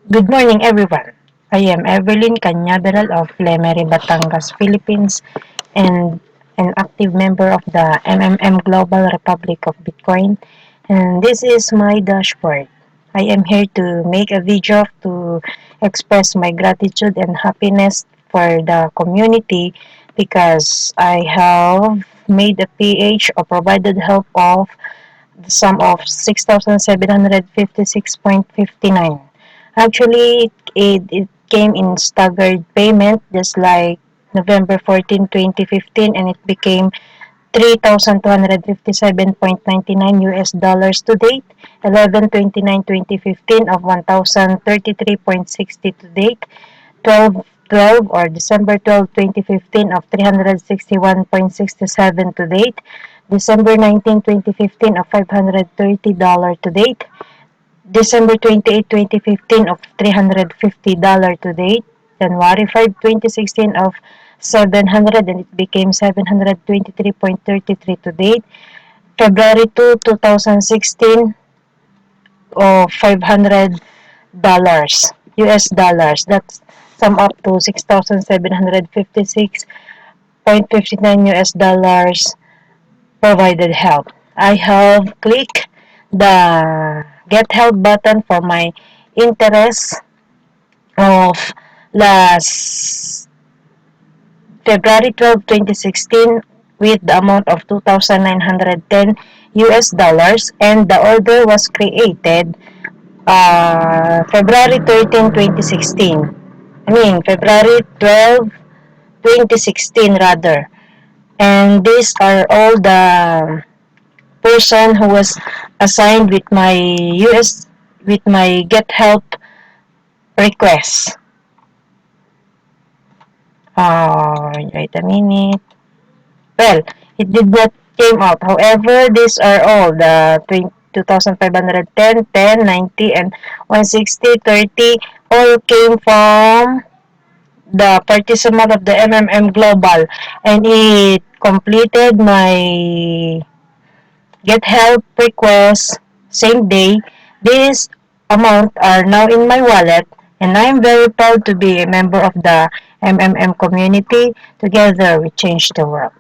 Good morning, everyone. I am Evelyn Canyaveral of Lemery, Batangas, Philippines, and an active member of the Global Republic of Bitcoin. And this is my dashboard. I am here to make a video to express my gratitude and happiness for the community because I have made a PH or provided help of the sum of 6,756.59. Actually, it came in staggered payment just like November 14, 2015, and it became 3,257.99 US dollars to date, 11/29/2015 of 1,033.60 to date, 12/12 or December 12, 2015 of 361.67 to date, December 19, 2015 of $530 to date, December 28, 2015 of $350 to date, January 5, 2016 of 700 and it became 723.33 to date, February 2, 2016 of $500 US dollars. That's sum up to 6,756.59 US dollars provided help. I have clicked the get help button for my interest of last February 12, 2016 with the amount of 2,910 US dollars, and the order was created February 13, 2016. February 12, 2016 rather. And these are all the person who was assigned with my get help request. Wait a minute. Well, it did not came out. However, these are all the 2,510, 10, 90, and 160, 30 all came from the participant of the Global, and it completed my get help request same day. These amount are now in my wallet, and I am very proud to be a member of the community. Together we change the world.